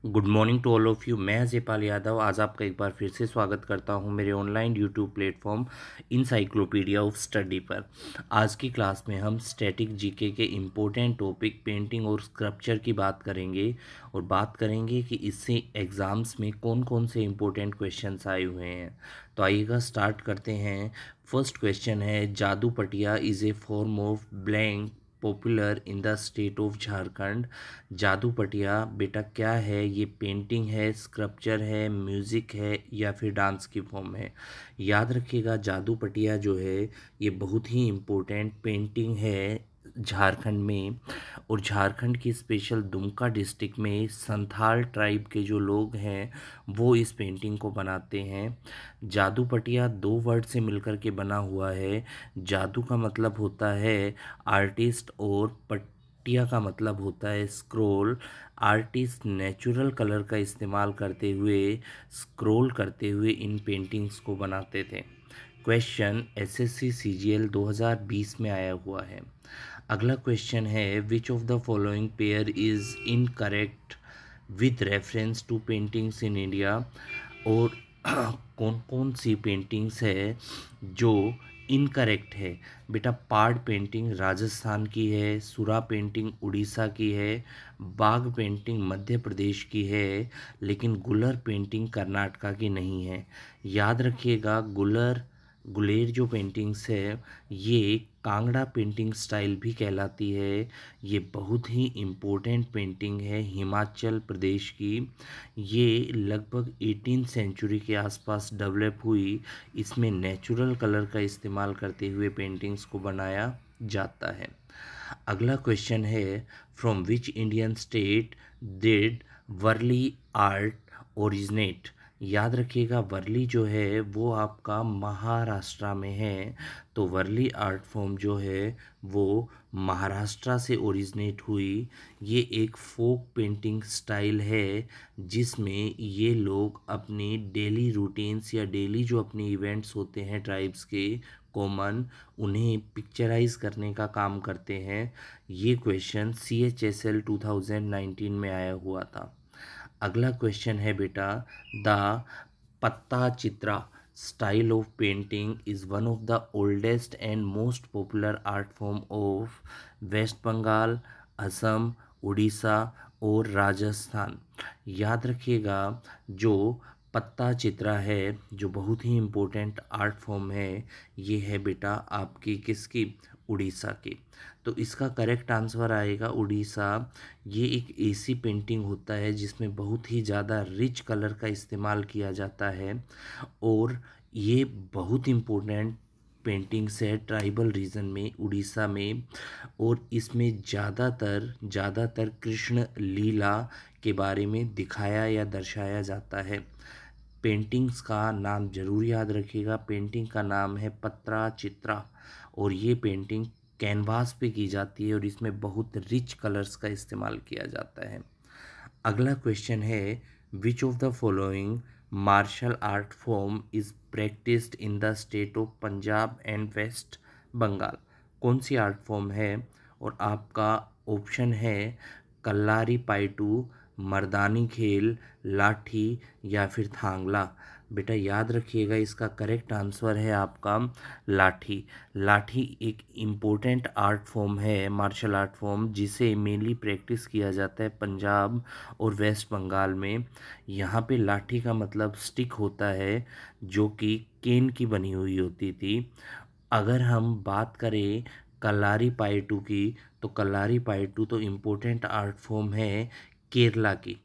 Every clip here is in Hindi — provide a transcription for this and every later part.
Good morning to all of you. मैं जयपाल यादव आज आपका एक बार फिर से स्वागत करता हूं मेरे online YouTube platform encyclopaedia of study पर। आज की क्लास में हम स्टैटिक जीके के इम्पोर्टेंट टॉपिक पेंटिंग और स्कल्पचर की बात करेंगे और बात करेंगे कि इससे एग्ज़ाम्स में कौन कौन से इम्पोर्टेंट क्वेश्चंस आए हुए हैं। तो आइएगा स्टार्ट करते हैं। फर्स्ट क्वेश्चन है, जादू पटिया is a form of blank popular in the state of Jharkhand. जादू पटिया बेटा क्या है? ये पेंटिंग है, स्कल्पचर है, म्यूज़िक है या फिर डांस की फॉर्म है? याद रखिएगा, जादू पटिया जो है ये बहुत ही इम्पोर्टेंट पेंटिंग है झारखंड में। और झारखंड की स्पेशल दुमका डिस्ट्रिक्ट में संथाल ट्राइब के जो लोग हैं वो इस पेंटिंग को बनाते हैं। जादू पटिया दो वर्ड से मिलकर के बना हुआ है। जादू का मतलब होता है आर्टिस्ट और पटिया का मतलब होता है स्क्रोल। आर्टिस्ट नेचुरल कलर का इस्तेमाल करते हुए स्क्रोल करते हुए इन पेंटिंग्स को बनाते थे। क्वेश्चन एसएससी सीजीएल 2020 में आया हुआ है। अगला क्वेश्चन है, which of the following pair is incorrect with reference to paintings in India. और कौन कौन सी पेंटिंग्स है जो इनकरेक्ट है? बेटा पाड़ पेंटिंग राजस्थान की है, सुरा पेंटिंग उड़ीसा की है, बाघ पेंटिंग मध्य प्रदेश की है, लेकिन गुलर पेंटिंग कर्नाटका की नहीं है। याद रखिएगा, गुलेर जो पेंटिंग्स है ये कांगड़ा पेंटिंग स्टाइल भी कहलाती है। ये बहुत ही इम्पोर्टेंट पेंटिंग है हिमाचल प्रदेश की। ये लगभग 18 सेंचुरी के आसपास डेवलप हुई। इसमें नेचुरल कलर का इस्तेमाल करते हुए पेंटिंग्स को बनाया जाता है। अगला क्वेश्चन है, from which Indian state did Warli art originate. याद रखिएगा, वर्ली जो है वो आपका महाराष्ट्र में है। तो वर्ली आर्ट फॉर्म जो है वो महाराष्ट्र से ओरिजिनेट हुई। ये एक फोक पेंटिंग स्टाइल है जिसमें ये लोग अपनी डेली रूटीन्स या डेली जो अपने इवेंट्स होते हैं ट्राइब्स के कॉमन, उन्हें पिक्चराइज करने का काम करते हैं। ये क्वेश्चन CHSL 2019 में आया हुआ था। अगला क्वेश्चन है बेटा, the Patta Chitra style of painting is one of the oldest and most popular art form of West Bengal, Assam, Orissa और राजस्थान। याद रखिएगा, जो पत्ता चित्रा है जो बहुत ही इम्पोर्टेंट आर्ट फॉर्म है, ये है बेटा आपकी किसकी? उड़ीसा की। तो इसका करेक्ट आंसर आएगा उड़ीसा। ये एक ऐसी पेंटिंग होता है जिसमें बहुत ही ज़्यादा रिच कलर का इस्तेमाल किया जाता है और ये बहुत इम्पोर्टेंट पेंटिंग्स है ट्राइबल रीजन में उड़ीसा में। और इसमें ज़्यादातर कृष्ण लीला के बारे में दिखाया या दर्शाया जाता है। पेंटिंग्स का नाम जरूर याद रखिएगा, पेंटिंग का नाम है पत्रा चित्रा और ये पेंटिंग कैनवास पे की जाती है और इसमें बहुत रिच कलर्स का इस्तेमाल किया जाता है। अगला क्वेश्चन है, which of the following martial art form is practised in the state of Punjab and West Bengal. कौन सी आर्ट फॉर्म है? और आपका ऑप्शन है कल्लारी पाइटू, मर्दानी खेल, लाठी या फिर थांगला। बेटा याद रखिएगा, इसका करेक्ट आंसर है आपका लाठी। लाठी एक इम्पोर्टेंट आर्ट फॉर्म है, मार्शल आर्ट फॉर्म, जिसे मेनली प्रैक्टिस किया जाता है पंजाब और वेस्ट बंगाल में। यहाँ पे लाठी का मतलब स्टिक होता है जो कि केन की बनी हुई होती थी। अगर हम बात करें कलारी पायटू की, तो कलारी पायटू तो इम्पोर्टेंट आर्ट फॉर्म है केरला की।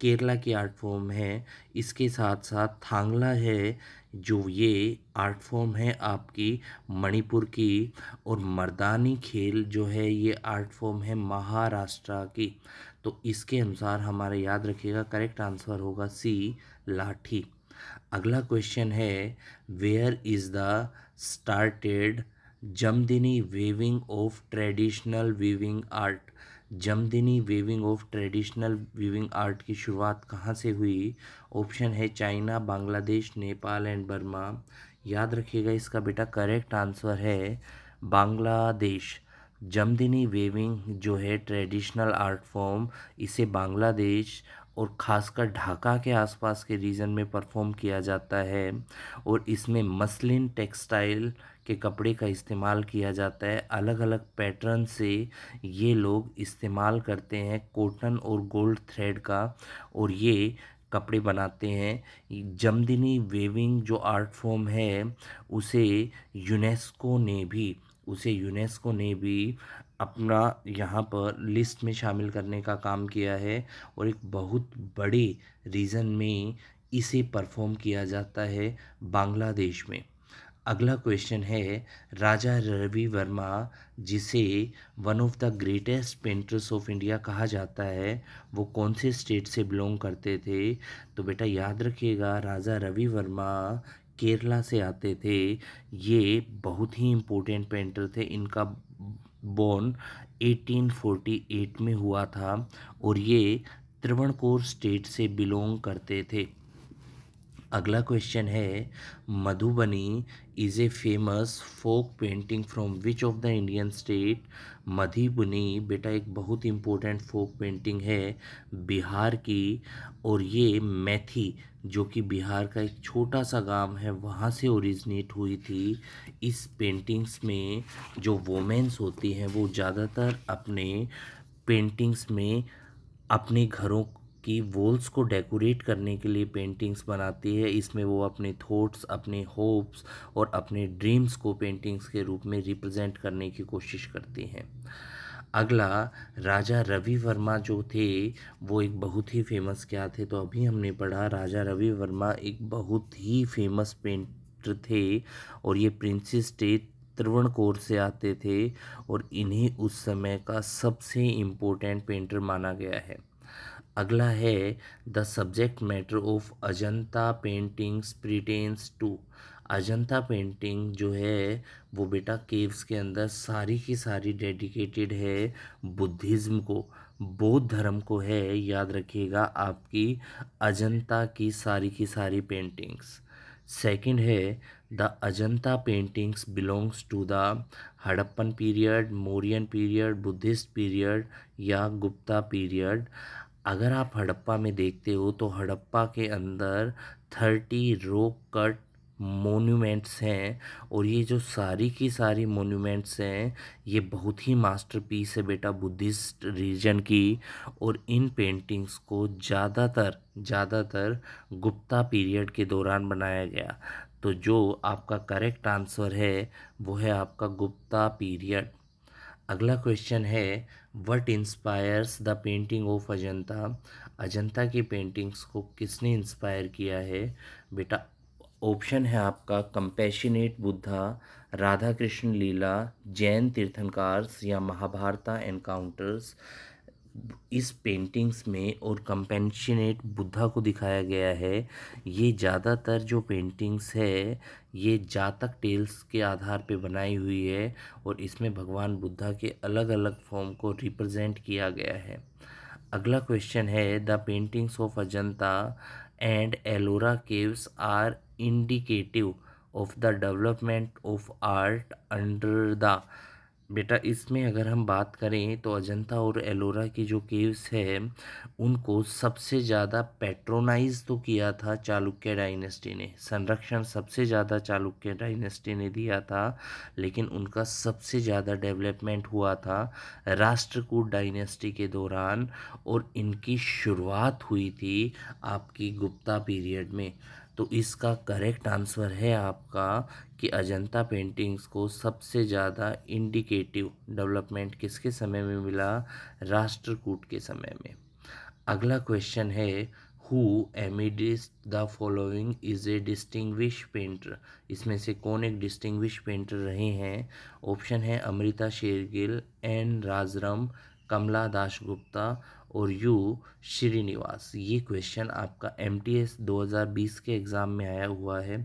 केरला की आर्ट फॉर्म है। इसके साथ साथ थांगला है जो ये आर्ट फॉर्म है आपकी मणिपुर की। और मर्दानी खेल जो है ये आर्ट फॉर्म है महाराष्ट्र की। तो इसके अनुसार हमारे याद रखिएगा करेक्ट आंसर होगा सी, लाठी। अगला क्वेश्चन है, where is the started Jamdani weaving of traditional weaving art. Jamdani weaving of traditional weaving art की शुरुआत कहाँ से हुई? ऑप्शन है China, Bangladesh, Nepal and Burma. याद रखिएगा, इसका बेटा करेक्ट आंसर है बांग्लादेश। जमदिनी वेविंग जो है ट्रेडिशनल आर्ट फॉर्म, इसे बांग्लादेश और ख़ासकर ढाका के आसपास के रीजन में परफॉर्म किया जाता है। और इसमें मसलिन टेक्सटाइल के कपड़े का इस्तेमाल किया जाता है। अलग अलग पैटर्न से ये लोग इस्तेमाल करते हैं कॉटन और गोल्ड थ्रेड का, और ये कपड़े बनाते हैं। जमदीनी वेविंग जो आर्ट फॉर्म है उसे यूनेस्को ने भी अपना यहाँ पर लिस्ट में शामिल करने का काम किया है, और एक बहुत बड़े रीजन में इसे परफॉर्म किया जाता है बांग्लादेश में। अगला क्वेश्चन है, राजा रवि वर्मा जिसे one of the greatest painters of India कहा जाता है, वो कौन से स्टेट से बिलोंग करते थे? तो बेटा याद रखिएगा, राजा रवि वर्मा केरला से आते थे। ये बहुत ही इम्पोर्टेंट पेंटर थे। इनका बोर्न 1848 में हुआ था, और ये त्रावणकोर स्टेट से बिलोंग करते थे। अगला क्वेश्चन है, Madhubani is a famous folk painting from which of the Indian state? Madhubani बेटा एक बहुत इंपॉर्टेंट फोक पेंटिंग है बिहार की, और ये मैथी जो कि बिहार का एक छोटा सा गांव है वहाँ से ओरिजिनेट हुई थी। इस पेंटिंग्स में जो वोमेन्स होती हैं वो ज़्यादातर अपने पेंटिंग्स में अपने घरों की वॉल्स को डेकोरेट करने के लिए पेंटिंग्स बनाती है। इसमें वो अपने थॉट्स, अपने होप्स और अपने ड्रीम्स को पेंटिंग्स के रूप में रिप्रेजेंट करने की कोशिश करती हैं। अगला, राजा रवि वर्मा जो थे वो एक बहुत ही फेमस क्या थे? तो अभी हमने पढ़ा राजा रवि वर्मा एक बहुत ही फेमस पेंटर थे, और ये प्रिंसेस स्टेट त्रावणकोर से आते थे, और इन्हें उस समय का सबसे इम्पोर्टेंट पेंटर माना गया है। अगला है, the subject matter of Ajanta paintings pertains to. Ajanta painting जो है वो बेटा केव्स के अंदर सारी की सारी डेडिकेटेड है बुद्धिज़्म को, बौद्ध धर्म को है। याद रखिएगा आपकी अजंता की सारी पेंटिंग्स। सेकंड है, the Ajanta paintings belongs to the Harappan period, Mauryan period, Buddhist period या गुप्ता पीरियड। अगर आप हड़प्पा में देखते हो तो हड़प्पा के अंदर 30 रॉक कट मोन्यूमेंट्स हैं, और ये जो सारी की सारी मोन्यूमेंट्स हैं ये बहुत ही मास्टरपीस है बेटा बुद्धिस्ट रीजन की, और इन पेंटिंग्स को ज़्यादातर गुप्ता पीरियड के दौरान बनाया गया। तो जो आपका करेक्ट आंसर है वो है आपका गुप्ता पीरियड। अगला क्वेश्चन है, what inspires the painting of Ajanta? Ajanta की पेंटिंग्स को किसने इंस्पायर किया है? बेटा ऑप्शन है आपका कंपैशनेट बुद्धा, राधा कृष्ण लीला, जैन तीर्थंकर्स या महाभारता एनकाउंटर्स। इस पेंटिंग्स में और कंपैशनेट बुद्धा को दिखाया गया है। ये ज़्यादातर जो पेंटिंग्स है ये जातक टेल्स के आधार पे बनाई हुई है, और इसमें भगवान बुद्धा के अलग अलग फॉर्म को रिप्रेजेंट किया गया है। अगला क्वेश्चन है, the paintings of Ajanta and Ellora caves are indicative of the development of art under the. बेटा इसमें अगर हम बात करें तो अजंता और एलोरा की जो केव्स है उनको सबसे ज़्यादा पैट्रोनाइज तो किया था चालुक्य डायनेस्टी ने, संरक्षण सबसे ज़्यादा चालुक्य डायनेस्टी ने दिया था, लेकिन उनका सबसे ज़्यादा डेवलपमेंट हुआ था राष्ट्रकूट डायनेस्टी के दौरान, और इनकी शुरुआत हुई थी आपकी गुप्ता पीरियड में। तो इसका करेक्ट आंसर है आपका कि अजंता पेंटिंग्स को सबसे ज़्यादा इंडिकेटिव डेवलपमेंट किसके समय में मिला? राष्ट्रकूट के समय में। अगला क्वेश्चन है, who amidst the following is a distinguished painter? इसमें से कौन एक डिस्टिंग्विश पेंटर रहे हैं? ऑप्शन है अमृता शेरगिल, एन राजरम, कमला दासगुप्ता और यू श्रीनिवास। ये क्वेश्चन आपका MTS 2020 के एग्ज़ाम में आया हुआ है।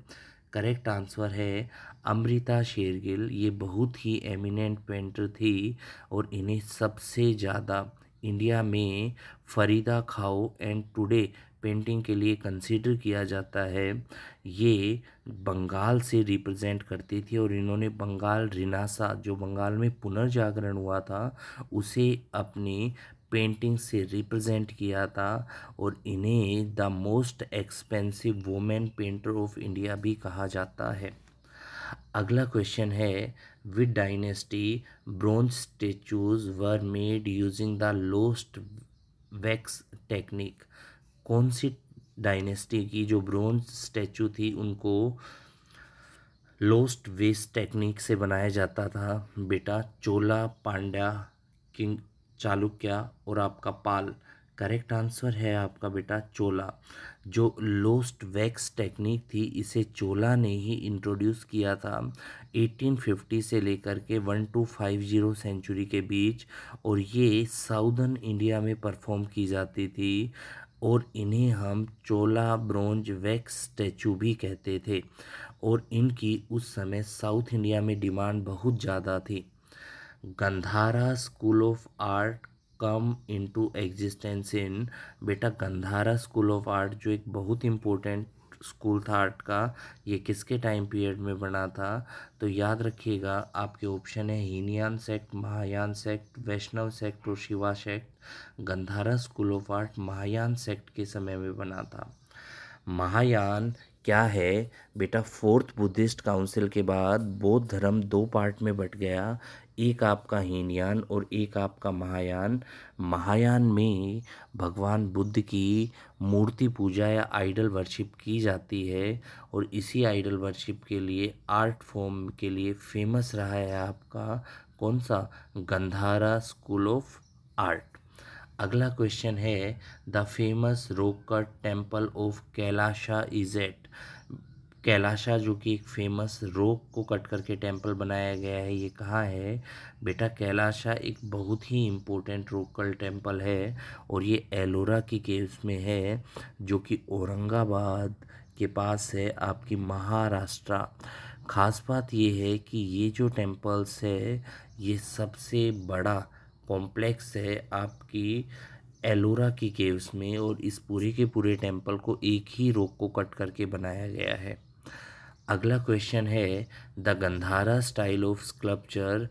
करेक्ट आंसर है अमृता शेरगिल। ये बहुत ही एमिनेंट पेंटर थी, और इन्हें सबसे ज़्यादा इंडिया में फरीदा खाओ एंड टुडे पेंटिंग के लिए कंसीडर किया जाता है। ये बंगाल से रिप्रेजेंट करती थी, और इन्होंने बंगाल रिनासा जो बंगाल में पुनर्जागरण हुआ था उसे अपनी पेंटिंग से रिप्रेजेंट किया था और इन्हें the most expensive women painter of India भी कहा जाता है। अगला क्वेश्चन है, with dynasty bronze statues were made using the lost wax technique. कौन सी डायनेस्टी की जो ब्रोंज स्टैचू थी उनको लोस्ट वेस्ट टेक्निक से बनाया जाता था? बेटा चोला, पांड्या, किंग, चालुक्य और आपका पाल। करेक्ट आंसर है आपका बेटा चोला। जो लोस्ट वैक्स टेक्निक थी इसे चोला ने ही इंट्रोड्यूस किया था 1850 से लेकर के 1250 सेंचुरी के बीच, और ये साउदर्न इंडिया में परफॉर्म की जाती थी और इन्हें हम चोला ब्रोंज वैक्स स्टैचू भी कहते थे और इनकी उस समय साउथ इंडिया में डिमांड बहुत ज़्यादा थी। Gandhara school of art come into existence in. बेटा गंधारा स्कूल ऑफ आर्ट जो एक बहुत इम्पोर्टेंट स्कूल था आर्ट का, ये किसके टाइम पीरियड में बना था? तो याद रखिएगा आपके ऑप्शन है हीनयान सेक्ट, महायान सेक्ट, वैष्णव सेक्ट और Shiva sect. Gandhara school of art Mahayana sect के समय में बना था। महायान क्या है बेटा? फोर्थ बुद्धिस्ट काउंसिल के बाद बौद्ध धर्म दो पार्ट में बट गया, एक आपका हीनयान और एक आपका महायान। महायान में भगवान बुद्ध की मूर्ति पूजा या आइडल वर्शिप की जाती है और इसी आइडल वर्शिप के लिए आर्ट फॉर्म के लिए फेमस रहा है आपका कौन सा? Gandhara school of art. अगला क्वेश्चन है, the famous rock cut temple of Kailasha is at. Kailasha जो कि एक फेमस रॉक को कट करके टेम्पल बनाया गया है, ये कहाँ है? बेटा कैलाशा एक बहुत ही इम्पोर्टेंट रॉकल टेम्पल है और ये एलोरा की केव्स में है जो कि औरंगाबाद के पास है, आपकी महाराष्ट्र। खास बात ये है कि ये जो टेम्पल्स है ये सबसे बड़ा कॉम्प्लेक्स है आपकी एलोरा की केव्स में और इस पूरे के पूरे टेम्पल को एक ही रॉक को कट करके बनाया गया है। अगला क्वेश्चन है, the Gandhara style of sculpture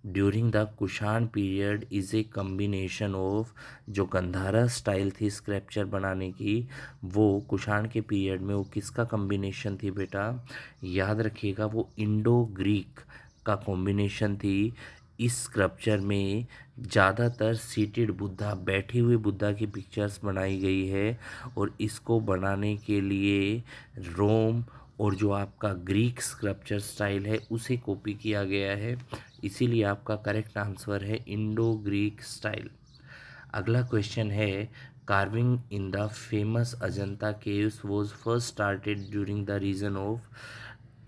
during the Kushan period is a combination of. जो गंधारा स्टाइल थी स्कल्पचर बनाने की वो कुषाण के पीरियड में वो किसका कम्बिनेशन थी बेटा? याद रखिएगा वो इंडो ग्रीक का कॉम्बिनेशन थी। इस स्कल्पचर में ज़्यादातर सीटेड बुद्धा, बैठे हुए बुद्धा की पिक्चर्स बनाई गई है और इसको बनाने के लिए रोम और जो आपका ग्रीक स्कल्पचर स्टाइल है उसे कॉपी किया गया है, इसीलिए आपका करेक्ट आंसर है इंडो ग्रीक स्टाइल। अगला क्वेश्चन है, carving in the famous Ajanta caves was first started during the reign of.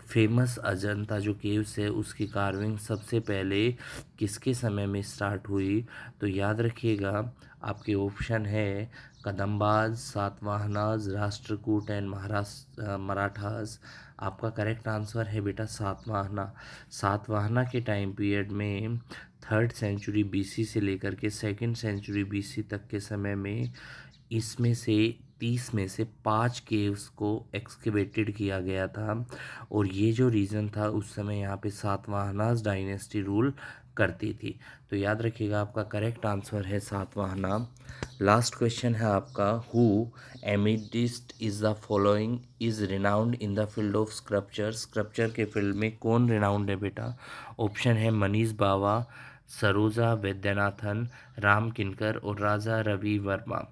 Famous Ajanta जो केव्स है उसकी कार्विंग सबसे पहले किसके समय में स्टार्ट हुई? तो याद रखिएगा आपके ऑप्शन है कदम्बाज, सातवाहनाज, राष्ट्रकूट एंड मराठाज। आपका करेक्ट आंसर है बेटा सातवाहना। सातवाहना के टाइम पीरियड में 3rd सेंचुरी बीसी से लेकर के 2nd सेंचुरी बीसी तक के समय में इसमें से 30 में से 5 केव्स को एक्सकेवेटेड किया गया था और ये जो रीज़न था उस समय यहाँ पे सातवाहनास डायनेस्टी रूल करती थी। तो याद रखिएगा आपका करेक्ट आंसर है सातवाहना। लास्ट क्वेश्चन है आपका, who amidst is the following is renowned in the field of sculpture. Sculpture के फील्ड में कौन रिनाउंड है बेटा? ऑप्शन है मनीष बावा, सरोजा वैद्यनाथन, राम किनकर और राजा रवि वर्मा।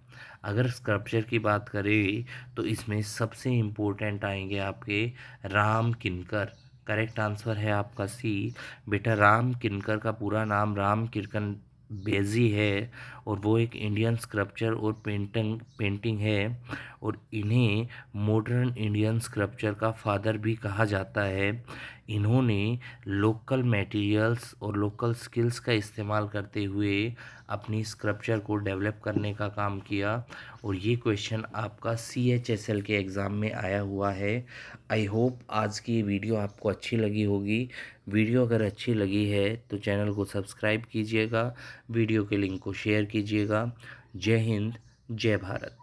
अगर स्कल्पचर की बात करें तो इसमें सबसे इम्पोर्टेंट आएंगे आपके राम किनकर। करेक्ट आंसर है आपका सी। बेटा राम किनकर का पूरा नाम राम किरकन बेजी है और वो एक इंडियन स्कल्पचर और पेंटिंग है और इन्हें मॉडर्न इंडियन स्कल्पचर का फादर भी कहा जाता है। इन्होंने लोकल मटेरियल्स और लोकल स्किल्स का इस्तेमाल करते हुए अपनी स्कल्पचर को डेवलप करने का काम किया और ये क्वेश्चन आपका CHSL के एग्ज़ाम में आया हुआ है। आई होप आज की वीडियो आपको अच्छी लगी होगी। वीडियो अगर अच्छी लगी है तो चैनल को सब्सक्राइब कीजिएगा, वीडियो के लिंक को शेयर कीजिएगा। जय हिंद, जय भारत।